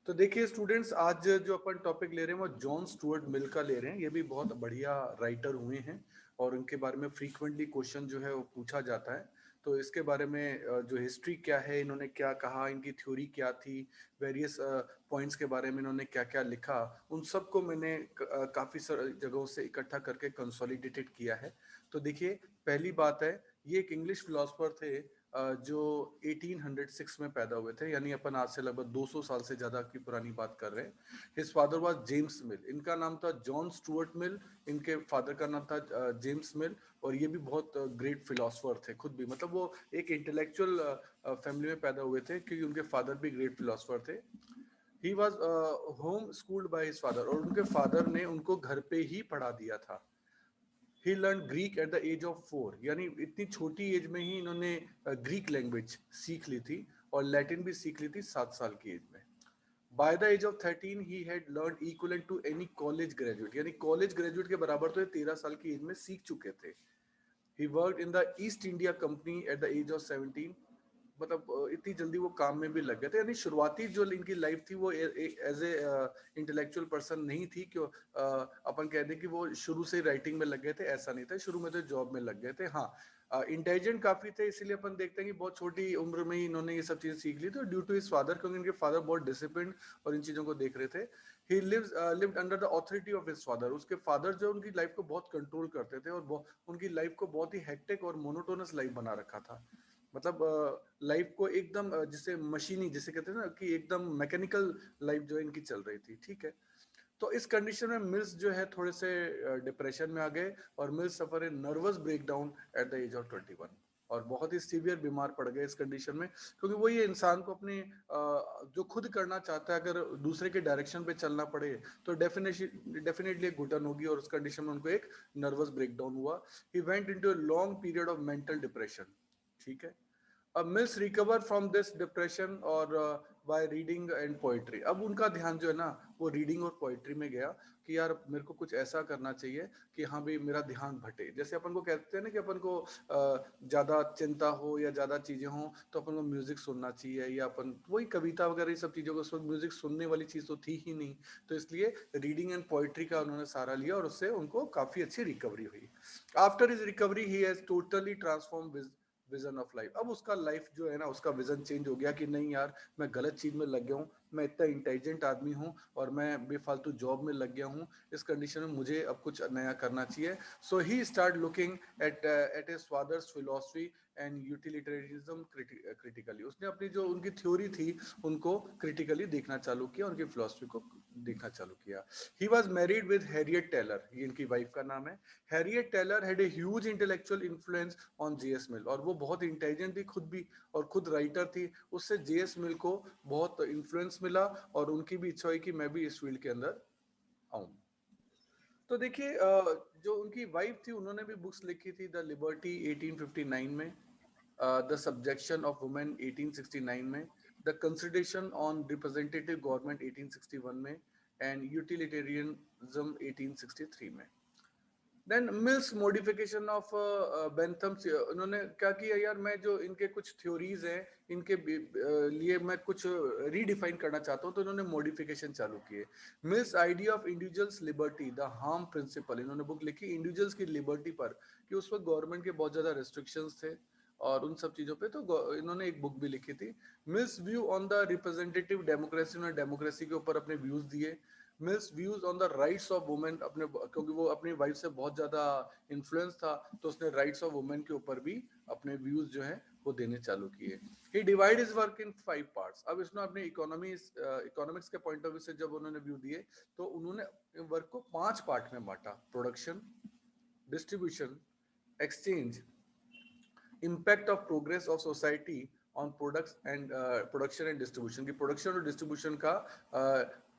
तो देखिए स्टूडेंट्स, आज जो अपन टॉपिक ले रहे हैं वो जॉन स्टुअर्ट मिल का ले रहे हैं। ये भी बहुत बढ़िया राइटर हुए हैं और उनके बारे में फ्रीक्वेंटली क्वेश्चन जो है वो पूछा जाता है। तो इसके बारे में जो हिस्ट्री क्या है, इन्होंने क्या कहा, इनकी थ्योरी क्या थी, वेरियस पॉइंट्स के बारे में इन्होंने क्या क्या लिखा, उन सब को मैंने काफ़ी जगहों से इकट्ठा करके कंसोलिडेटेड किया है। तो देखिए, पहली बात है, ये एक इंग्लिश फिलोसफर थे जो 1806 में पैदा हुए थे, यानी अपन आज से लगभग 200 साल से ज़्यादा की पुरानी बात कर रहे हैं। हिज फादर वाज जेम्स मिल, इनका नाम था जॉन स्टुअर्ट मिल, इनके फादर का नाम था जेम्स मिल। और ये भी बहुत ग्रेट फिलोसफर थे खुद भी, मतलब वो एक इंटेलेक्चुअल फैमिली में पैदा हुए थे क्योंकि उनके फादर भी ग्रेट फिलोसफर थे। He was home schooled by his father, और उनके फादर ने उनको घर पे ही पढ़ा दिया था। He learn Greek at the age of 4, यानी इतनी छोटी एज में ही इन्होंने ग्रीक लैंग्वेज सीख ली थी और लैटिन भी सीख ली थी 7 साल की एज में। By the age of 13 he had learn equivalent to any college graduate, यानी कॉलेज ग्रेजुएट के बराबर तो ये 13 साल की एज में सीख चुके थे। He work in the East India Company at the age of 17, मतलब इतनी जल्दी वो काम में भी लग गए थे। यानी शुरुआती जो इनकी लाइफ थी वो एज ए इंटेलेक्चुअल पर्सन नहीं थी कि अपन कह दें कि वो शुरू से राइटिंग में लग गए थे, ऐसा नहीं था। शुरू में तो जॉब में लग गए थे। हाँ, इंटेलिजेंट काफी थे, इसीलिए अपन देखते हैं कि बहुत छोटी उम्र में ही इन्होंने ये सब चीजें सीख ली थी, ड्यू टू हिज फादर, क्योंकि इनके फादर बहुत डिसिप्लिन और इन चीजों को देख रहे थे। ही lived under the authority of his father, उसके फादर जो उनकी लाइफ को बहुत कंट्रोल करते थे और उनकी लाइफ को बहुत ही हेक्टिक और मोनोटोनस लाइफ बना रखा था। मतलब लाइफ को एकदम जिसे मशीनी जिसे कहते हैं ना कि एकदम मैकेनिकल लाइफ जो इनकी चल रही थी, ठीक है। तो इस कंडीशन में मिल्स जो है थोड़े से डिप्रेशन में आ गए और Mills suffer a nervous breakdown at the age of 21, और बहुत ही सीवियर बीमार पड़ गए इस कंडीशन में, क्योंकि वो ये इंसान को अपने जो खुद करना चाहता है अगर दूसरे के डायरेक्शन पे चलना पड़े तो डेफिनेटली एक घुटन होगी, और उस कंडीशन में उनको एक नर्वस ब्रेकडाउन हुआ। He went into a long period of mental depression, ठीक है। Miss recover from this depression और बाय रीडिंग एंड पोइट्री। अब उनका ध्यान जो है ना वो रीडिंग और पोइट्री में गया कि यार मेरे को कुछ ऐसा करना चाहिए कि हाँ भाई मेरा ध्यान भटे। जैसे अपन को कहते हैं ना कि अपन को ज्यादा चिंता हो या ज्यादा चीजें हो तो अपन को म्यूजिक सुनना चाहिए, या अपन वही कविता वगैरह ये सब चीजों को, उस वक्त म्यूजिक सुनने वाली चीज तो थी ही नहीं। तो इसलिए रीडिंग एंड पोइट्री का उन्होंने सहारा लिया और उससे उनको काफी अच्छी रिकवरी हुई। After his recovery he has totally transform vision of life. अब उसका लाइफ जो है ना उसका विजन चेंज हो गया कि नहीं यार मैं गलत चीज में लग गया हूँ, मैं इतना इंटेलिजेंट आदमी हूँ और मैं बेफालतू जॉब में लग गया हूँ, इस कंडीशन में मुझे अब कुछ नया करना चाहिए। So he start looking at his father's philosophy and utilitarianism critically. उसने अपनी जो उनकी थ्योरी थी उनको क्रिटिकली देखना चालू किया, उनकी फिलोसफी को देखना चालू किया। He was married with Harriet Taylor, ये इनकी वाइफ का नाम है। Harriet Taylor had a huge intellectual influence on JS Mill, और वो बहुत इंटेलिजेंट थी खुद भी और खुद राइटर थी। उससे जेएस मिल को बहुत इन्फ्लुएंस मिला और उनकी भी इच्छा हुई कि मैं भी इस फील्ड के अंदर आऊं। तो देखिए जो उनकी वाइफ थी उन्होंने भी बुक्स लिखी थी, द लिबर्टी 1859 में, द सब्जेक्शन ऑफ वुमेन 1869 में, the consideration on representative government 1861 में, एंड यूटिलिटेरियनिज्म 1863 में। Then Mills modification of Bentham, उन्होंने क्या किया यार, मैं जो इनके कुछ थ्योरीज हैं इनके लिए मैं कुछ रीडिफाइन करना चाहता हूँ, तो इन्होंने मॉडिफिकेशन चालू किए। Mills idea of individuals liberty the harm principal, इन्होंने बुक लिखी इंडिविजुअल्स की लिबर्टी पर, कि उस वक्त गवर्नमेंट के बहुत ज्यादा रेस्ट्रिक्शंस थे और उन सब चीजों पे, तो इन्होंने एक बुक भी लिखी थी। Mills view on the representative democracy, उन्होंने डेमोक्रेसी के ऊपर अपने व्यूज दिए। Mills views on the rights of women, अपने क्योंकि वो अपनी वाइफ से बहुत ज्यादा इन्फ्लुएंस था तो उसने राइट्स ऑफ वुमेन के ऊपर भी अपने व्यूज जो है वो देने चालू किए। He divide his work in 5 parts. अब इसने अपने इकोनॉमिक्स के पॉइंट ऑफ व्यू से जब उन्होंने व्यू दिए तो उन्होंने वर्क को 5 पार्ट में बांटा: production, distribution, exchange, impact of progress of society on products and production and distribution, की प्रोडक्शन और डिस्ट्रीब्यूशन का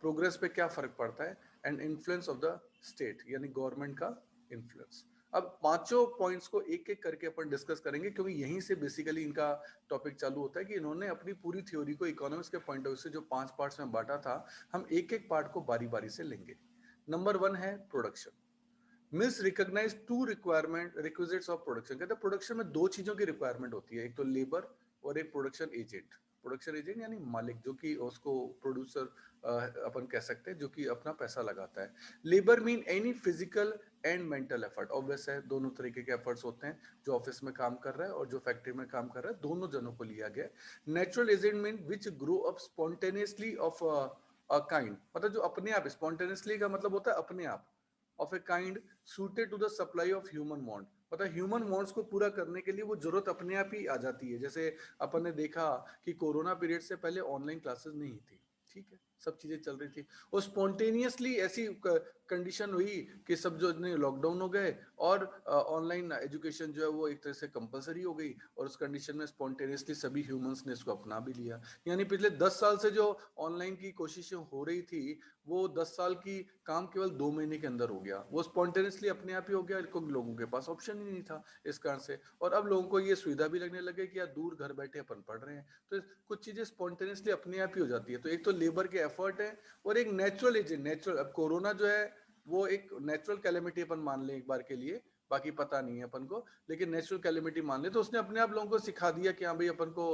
प्रोग्रेस पे क्या फर्क पड़ता है, and influence of the state, यानी गवर्नमेंट का इन्फ्लुएंस। अब पांचों पॉइंट्स को एक एक करके अपन डिस्कस करेंगे, क्योंकि यहीं से बेसिकली इनका टॉपिक चालू होता है कि इन्होंने अपनी पूरी थ्योरी को इकोनॉमिक्स के पॉइंट ऑफ व्यू से जो 5 पार्ट्स में बांटा था, हम एक एक पार्ट को बारी बारी से लेंगे। नंबर 1 है production. Mills recognise two requirement requisites of production, कहते हैं प्रोडक्शन में दो चीजों की रिक्वायरमेंट होती है, एक तो लेबर और एक प्रोडक्शन एजेंट। प्रोडक्शन एजेंट यानी मालिक, जो कि उसको प्रोड्यूसर अपन कह सकते हैं, जो कि अपना पैसा लगाता है। Labour mean any physical and mental effort, obvious है दोनों तरीके के एफर्ट्स होते हैं, जो ऑफिस में काम कर रहा है और जो फैक्ट्री में काम कर रहा है, दोनों जनों को लिया गया। Natural agent mean which grow up spontaneously of a kind, मतलब जो अपने आप, स्पॉन्टेनियसली का मतलब होता है अपने आप, of a kind suited to the supply of human want, मतलब ह्यूमन वांट्स को पूरा करने के लिए वो जरूरत अपने आप ही आ जाती है। जैसे अपन ने देखा कि कोरोना पीरियड से पहले ऑनलाइन क्लासेस नहीं थी, ठीक है, सब चीजें चल रही थी, और स्पॉन्टेनियसली ऐसी कंडीशन हुई कि सब जो लॉकडाउन हो गए और ऑनलाइन एजुकेशन जो है वो एक तरह से कंपलसरी हो गई, और उस कंडीशन में स्पॉन्टेनियसली सभी ह्यूमंस ने इसको अपना भी लिया। यानी पिछले 10 साल से जो ऑनलाइन की कोशिशें हो रही थी, वो 10 साल की काम केवल 2 महीने के अंदर हो गया, वो स्पॉन्टेनियसली अपने आप ही हो गया, क्योंकि लोगों के पास ऑप्शन ही नहीं था इस कारण से। और अब लोगों को ये सुविधा भी लगने लगे कि यार दूर घर बैठे अपन पढ़ रहे हैं, तो कुछ चीजें स्पॉन्टेनियसली अपने आप ही हो जाती है। तो एक तो लेबर के एफर्ट है, और एक नेचुरल एजेंट, नेचुरल, अब कोरोना जो है वो एक नेचुरल कैलेमिटी अपन मान लें एक बार के लिए, बाकी पता नहीं है अपन को, लेकिन नेचुरल कैलेमिटी मान ले, तो उसने अपने आप लोगों को सिखा दिया कि हाँ भाई अपन को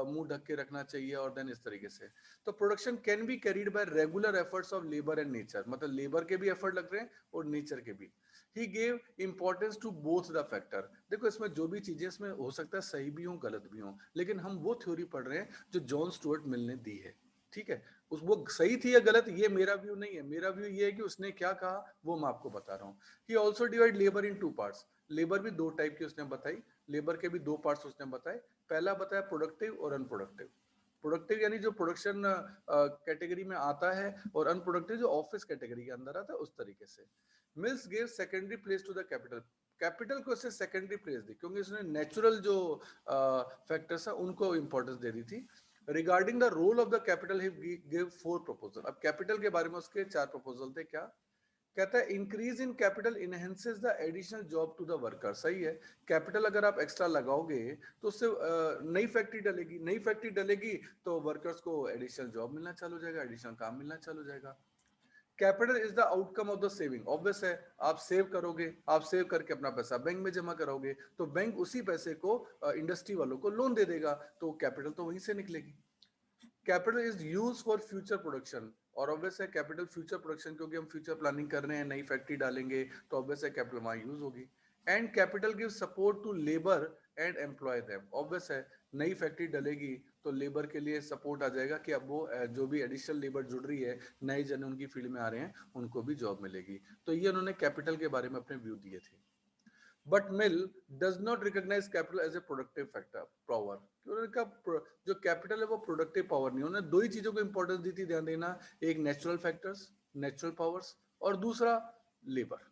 मुंह ढक के रखना चाहिए, और देन इस तरीके से। तो production can be carried bye regular efforts of labour and nature, मतलब लेबर के भी एफर्ट लग रहे हैं और नेचर के भी। He gave importance to both the factor. देखो इसमें जो भी चीजें, इसमें हो सकता है सही भी हो गलत भी हो, लेकिन हम वो थ्योरी पढ़ रहे हैं जो जॉन स्टुअर्ट मिल ने दी है, ठीक है। उस वो सही थी या गलत, ये मेरा व्यू नहीं है, मेरा व्यू ये है कि उसने क्या कहा वो मैं आपको बता रहा हूँ। He also divide labour in two parts, labour भी दो टाइप की उसने बताई, लेबर के भी दो पार्ट्स उसने बताए। पहला बताया प्रोडक्टिव और अनप्रोडक्टिव। प्रोडक्टिव यानी जो प्रोडक्शन कैटेगरी में आता है, और अनप्रोडक्टिव जो ऑफिस कैटेगरी के अंदर आता है, उस तरीके से। Mills give secondary place to the capital, capital को उससे सेकेंडरी प्लेस दी, क्योंकि उसने नेचुरल जो फैक्टर्स है उनको इंपॉर्टेंस दे दी थी। Regarding the role of the capital he give 4 proposal. अब कैपिटल के बारे में उसके 4 प्रपोजल थे। क्या कहता है? Increase in capital enhances the additional job to the worker. सही है, कैपिटल अगर आप एक्स्ट्रा लगाओगे तो उससे नई फैक्ट्री डलेगी, नई फैक्ट्री डलेगी तो वर्कर्स को एडिशनल जॉब मिलना चालू हो जाएगा, एडिशनल काम मिलना चालू हो जाएगा। Capital is the outcome of the saving. Obvious है, आप सेव करोगे, आप सेव करके अपना पैसा बैंक में जमा करोगे, तो बैंक उसी पैसे को इंडस्ट्री वालों को लोन दे देगा, तो कैपिटल तो वहीं से निकलेगी। Capital is use for future production, और ऑब्वियस है कैपिटल फ्यूचर प्रोडक्शन, क्योंकि हम फ्यूचर प्लानिंग कर रहे हैं, नई फैक्ट्री डालेंगे, तो ऑब्वियस है कैपिटल वहां यूज होगी। And capital give support to labour and employ them. Obvious है, नई फैक्ट्री डलेगी तो लेबर के लिए सपोर्ट आ जाएगा कि अब वो जो भी एडिशनल लेबर जुड़ रही है, नए जन उनकी फील्ड में आ रहे हैं, उनको भी जॉब मिलेगी। तो ये उन्होंने कैपिटल के बारे में अपने व्यू दिए थे। But Mill does not recognise capital as a productive factor power. उनका जो कैपिटल है वो प्रोडक्टिव पावर नहीं, उन्होंने दो ही चीजों को इंपॉर्टेंस दी थी, ध्यान देना, एक नेचुरल फैक्टर्स, नेचुरल पावर्स, और दूसरा लेबर।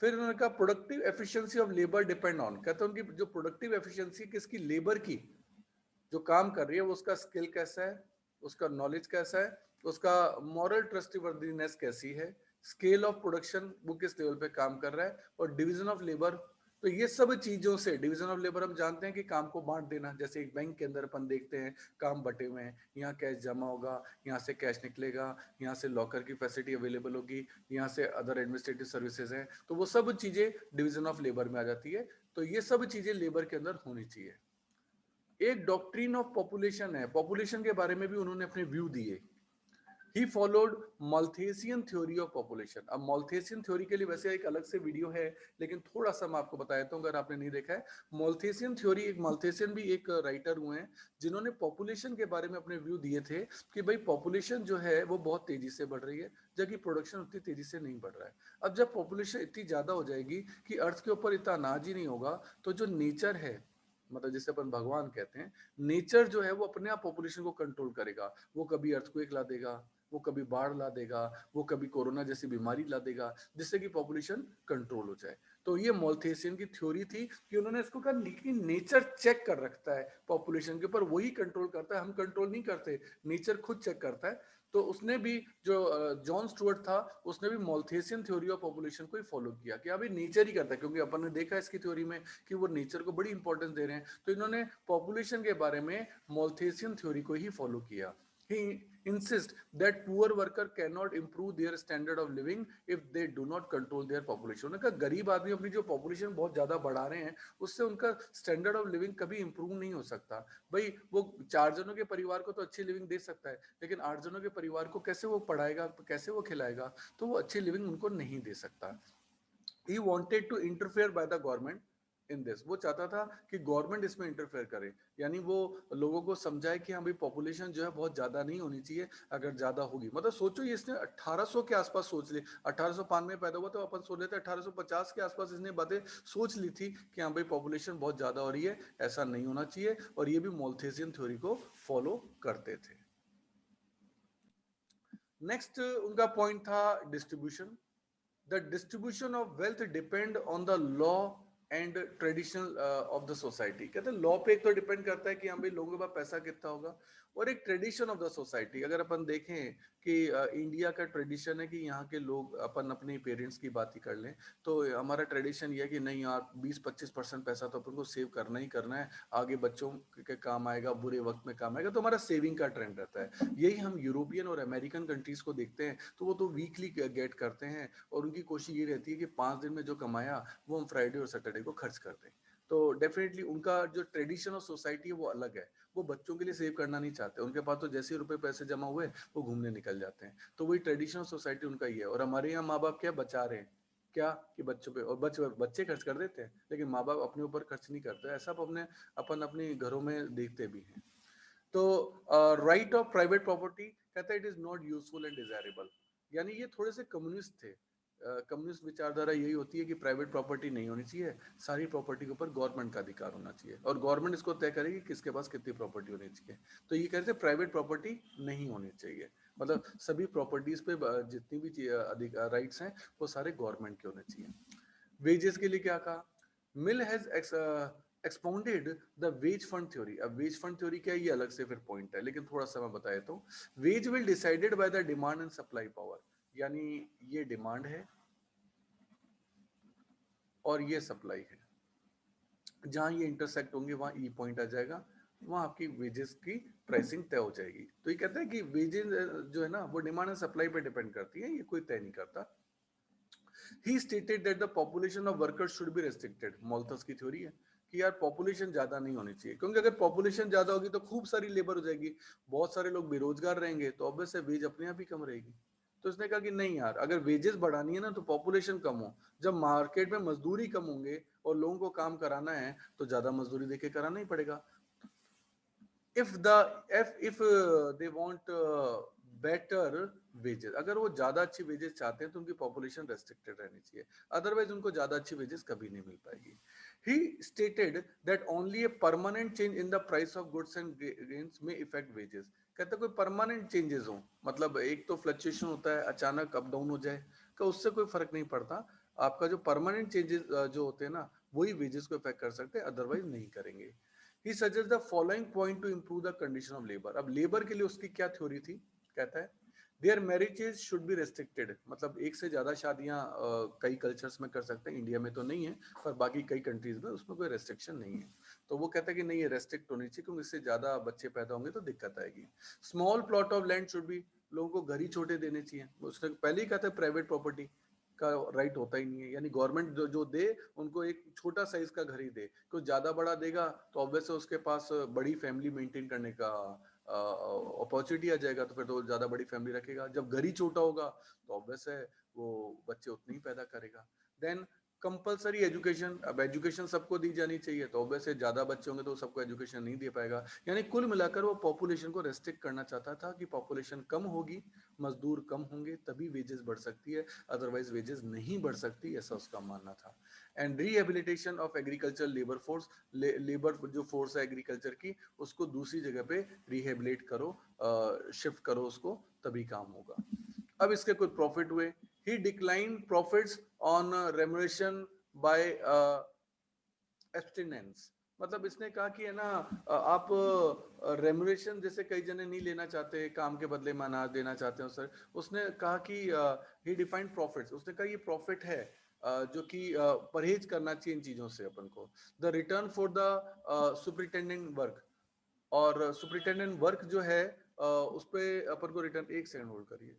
फिर उन्होंने कहा productive efficiency of labour depend on, कहते हैं उनकी जो प्रोडक्टिव एफिशिएंसी किसकी, लेबर की, जो काम कर रही है वो उसका स्किल कैसा है, उसका नॉलेज कैसा है, उसका मॉरल ट्रस्टवर्दीनेस कैसी है, स्केल ऑफ प्रोडक्शन वो किस लेवल पे काम कर रहा है, और डिवीजन ऑफ लेबर। तो ये सब चीजों से, डिवीजन ऑफ लेबर हम जानते हैं कि काम को बांट देना, जैसे एक बैंक के अंदर अपन देखते हैं काम बटे हुए हैं, यहाँ कैश जमा होगा, यहाँ से कैश निकलेगा, यहाँ से लॉकर की फैसिलिटी अवेलेबल होगी, यहाँ से अदर एडमिनिस्ट्रेटिव सर्विसेज हैं, तो वो सब चीजें डिवीजन ऑफ लेबर में आ जाती है। तो ये सब चीजें लेबर के अंदर होनी चाहिए। एक डॉक्ट्रिन ऑफ पॉपुलेशन है, पॉपुलेशन के बारे में भी उन्होंने अपने व्यू दिए। He followed Malthusian theory of population. अब मॉल्थेसियन थ्योरी के लिए वैसे एक अलग से वीडियो है, लेकिन थोड़ा सा मैं आपको बता देता हूँ अगर आपने नहीं देखा है। मॉल्थेसियन थ्योरी, एक मॉल्थेसियन भी एक राइटर हुए हैं जिन्होंने पॉपुलेशन के बारे में अपने व्यू दिए थे कि भाई पॉपुलेशन जो है वो बहुत तेजी से बढ़ रही है, जबकि प्रोडक्शन उतनी तेजी से नहीं बढ़ रहा है। अब जब पॉपुलेशन इतनी ज्यादा हो जाएगी कि अर्थ के ऊपर इतना अनाज ही नहीं होगा, तो जो नेचर है, मतलब जिसे अपन भगवान कहते हैं, नेचर जो है वो अपने आप पॉपुलेशन को कंट्रोल करेगा। वो कभी अर्थक्वेक ला देगा, वो कभी बाढ़ ला देगा, वो कभी कोरोना जैसी बीमारी ला देगा, जिससे कि पॉपुलेशन कंट्रोल हो जाए। तो ये मॉल्थेसियन की थ्योरी थी कि उन्होंने इसको कहा कि नेचर चेक कर रखता है पॉपुलेशन के ऊपर, वही कंट्रोल करता है, हम कंट्रोल नहीं करते, नेचर खुद चेक करता है। तो उसने भी, जो जॉन स्टुअर्ट था, उसने भी मॉल्थेसियन थ्योरी ऑफ पॉपुलेशन को ही फॉलो किया कि अभी नेचर ही करता है, क्योंकि अपन ने देखा इसकी थ्योरी में कि वो नेचर को बड़ी इंपॉर्टेंस दे रहे हैं। तो इन्होंने पॉपुलेशन के बारे में मॉल्थेसियन थ्योरी को ही फॉलो किया। He insists that poor worker cannot improve their standard of living if they do not control their population. उन्होंने कहा गरीब आदमी अपनी जो पॉपुलेशन बहुत ज्यादा बढ़ा रहे हैं उससे उनका स्टैंडर्ड ऑफ लिविंग कभी इंप्रूव नहीं हो सकता। भाई वो 4 जनों के परिवार को तो अच्छी लिविंग दे सकता है, लेकिन 8 जनों के परिवार को कैसे वो पढ़ाएगा, कैसे वो खिलाएगा? तो वो अच्छी लिविंग उनको नहीं दे सकता। He wanted to interfere by the government in this. वो चाहता था कि गवर्नमेंट इसमें इंटरफेयर करे, यानी वो लोगों को समझाए कि हाँ भाई पॉपुलेशन जो है बहुत ज्यादा नहीं होनी चाहिए, अगर ज्यादा होगी मतलब सोचो ये इसने 1800 के आसपास सोच ली, 1805 में पैदा हुआ तो अपन सोच लेते 1850 के आसपास इसने बातें सोच ली थी कि हाँ भाई पॉपुलेशन बहुत ज्यादा हो रही है, ऐसा नहीं होना चाहिए, और ये भी मोल्थेसियन थ्योरी को फॉलो करते थे। नेक्स्ट उनका पॉइंट था distribution. The distribution of wealth depend on the law and traditional of the society. कहते हैं लॉ पे एक तो डिपेंड करता है कि हाँ भाई लोगों के पास पैसा कितना होगा, और एक ट्रेडिशन ऑफ द सोसाइटी। अगर अपन देखें कि इंडिया का ट्रेडिशन है कि यहाँ के लोग, अपन अपने पेरेंट्स की बात ही कर लें तो हमारा ट्रेडिशन ये है कि नहीं यार 20-25% पैसा तो अपन को सेव करना ही करना है, आगे बच्चों के काम आएगा, बुरे वक्त में काम आएगा, तो हमारा सेविंग का ट्रेंड रहता है। यही हम यूरोपियन और अमेरिकन कंट्रीज को देखते हैं तो वो तो वीकली गेट करते हैं, और उनकी कोशिश ये रहती है कि 5 दिन में जो कमाया वो हम फ्राइडे और सैटरडे को खर्च कर दें। तो डेफिनेटली उनका जो ट्रेडिशन और सोसाइटी है वो अलग है, वो बच्चों के लिए सेव करना नहीं चाहते, उनके पास तो जैसे ही रुपए पैसे जमा हुए वो घूमने निकल जाते हैं। तो वही ट्रेडिशनल सोसाइटी उनका ही है। और हमारे यहाँ माँ बाप क्या बचा रहे हैं, क्या कि बच्चों पे, और बच्चे खर्च कर देते हैं लेकिन माँ बाप अपने ऊपर खर्च नहीं करते। ऐसा अपन अपने घरों में देखते भी हैं। तो राइट ऑफ प्राइवेट प्रॉपर्टी कहता है it is not useful and desirable, यानी ये थोड़े से कम्युनिस्ट थे। कम्युनिस्ट विचारधारा यही होती है कि प्राइवेट प्रॉपर्टी नहीं होनी चाहिए, सारी प्रॉपर्टी के ऊपर गवर्नमेंट का अधिकार होना चाहिए, और गवर्नमेंट इसको तय करेगी किसके पास कितनी प्रॉपर्टी होनी चाहिए। तो ये कहते हैं प्राइवेट प्रॉपर्टी नहीं होनी चाहिए, मतलब सभी प्रॉपर्टीज पे जितनी भी राइट्स हैं वो सारे गवर्नमेंट के होने चाहिए। वेजेस के लिए क्या कहा, Mill has expounded the wage fund theory. अब वेज फंड थ्योरी क्या है ये अलग से फिर पॉइंट है, लेकिन थोड़ा सा मैं बता देता हूं। Veg will decided by the demand and supply power, यानी ये डिमांड है और ये सप्लाई है, जहां ये इंटरसेक्ट होंगे वहां ई पॉइंट आ जाएगा, वहां आपकी वेजेस की प्राइसिंग तय हो जाएगी। तो ये कहता है कि वेजेस जो है ना वो डिमांड एंड सप्लाई पे डिपेंड करती है, ये कोई तय नहीं करता। He stated that the population of workers should be restricted. मोल्थस की थ्योरी है कि यार पॉपुलेशन ज्यादा नहीं होनी चाहिए, क्योंकि अगर पॉपुलेशन ज्यादा होगी तो खूब सारी लेबर हो जाएगी, बहुत सारे लोग बेरोजगार रहेंगे, तो ऑब्वियस है वेज अपने आप ही कम रहेगी। तो इसने कहा कि नहीं यार, अगर वेजेस बढ़ानी है ना तो पॉपुलेशन कम हो, जब मार्केट में मजदूरी कम होंगे और लोगों को काम कराना है तो ज्यादा मजदूरी देके कराना ही पड़ेगा। if they want better wages, अगर वो ज्यादा अच्छी वेजेस चाहते हैं तो उनकी पॉपुलेशन रेस्ट्रिक्टेड रहनी चाहिए, अदरवाइज उनको ज्यादा अच्छी वेजेस कभी नहीं मिल पाएगी। He stated that only a permanent change in the price of goods and gains may affect wages. कहता कोई परमानेंट चेंजेस हो, मतलब एक तो फ्लक्चुएशन होता है, अचानक अप डाउन हो जाए, का उससे कोई फर्क नहीं पड़ता। आपका जो परमानेंट चेंजेस जो होते हैं ना वही वेजेस को इफेक्ट कर सकते हैं, अदरवाइज नहीं करेंगे। He suggests the following point to improve the condition of labor. अब लेबर के लिए उसकी क्या थ्योरी थी, कहता है their marriages should be restricted, मतलब एक से ज्यादा शादियां कई कल्चर्स में कर सकते हैं, इंडिया में तो नहीं है पर बाकी कई कंट्रीज में उसमें कोई रेस्ट्रिक्शन नहीं है। तो वो कहता है कि नहीं ये रेस्ट्रिक्ट होनी चाहिए क्योंकि इससे ज्यादा बच्चे पैदा होंगे तो दिक्कत आएगी। Small plot of land should be, लोगों को घर ही छोटे देने चाहिए, उसने पहले ही कहता है प्राइवेट प्रॉपर्टी का राइट होता ही नहीं है, यानी गवर्नमेंट जो दे उनको एक छोटा साइज का घर ही दे, तो ज्यादा बड़ा देगा तो ऑब्वियस है उसके पास बड़ी फैमिली मेंटेन करने का अपॉर्चुनिटी आ जाएगा, तो फिर तो ज्यादा बड़ी फैमिली रखेगा। जब घर ही छोटा होगा तो ऑब्वियस है वो बच्चे उतने ही पैदा करेगा। देन कंपलसरी एजुकेशन, अब एजुकेशन सबको दी जानी चाहिए, तो ऑब्वियस है ज्यादा बच्चे होंगे तो सबको एजुकेशन नहीं दे पाएगा। यानी कुल मिलाकर वो पॉपुलेशन को रेस्ट्रिक्ट करना चाहता था कि पॉपुलेशन कम होगी, मजदूर कम होंगे तभी वेजेस बढ़ सकती है, अदरवाइज वेजेस नहीं बढ़ सकती, ऐसा उसका मानना था। And rehabilitation of agriculture labour force, labour जो फोर्स है एग्रीकल्चर की उसको दूसरी जगह पे रिहेबिलिट करो, शिफ्ट करो उसको, तभी काम होगा। अब इसके कुछ प्रॉफिट हुए। He decline profits on remuneration by abstinence, मतलब इसने कहा कि है ना आप रेमुनरेशन जैसे कई जने नहीं लेना चाहते, काम के बदले में अनाज देना चाहते हैं सर, उसने कहा कि ही डिफाइंड प्रॉफिट्स, उसने कहा ये प्रॉफिट है जो कि परहेज करना चाहिए इन चीजों से अपन को। The return for the superintendent work, और सुपरिटेंडेंट वर्क जो है उस पे अपन को रिटर्न, एक सेकंड होल्ड करिए।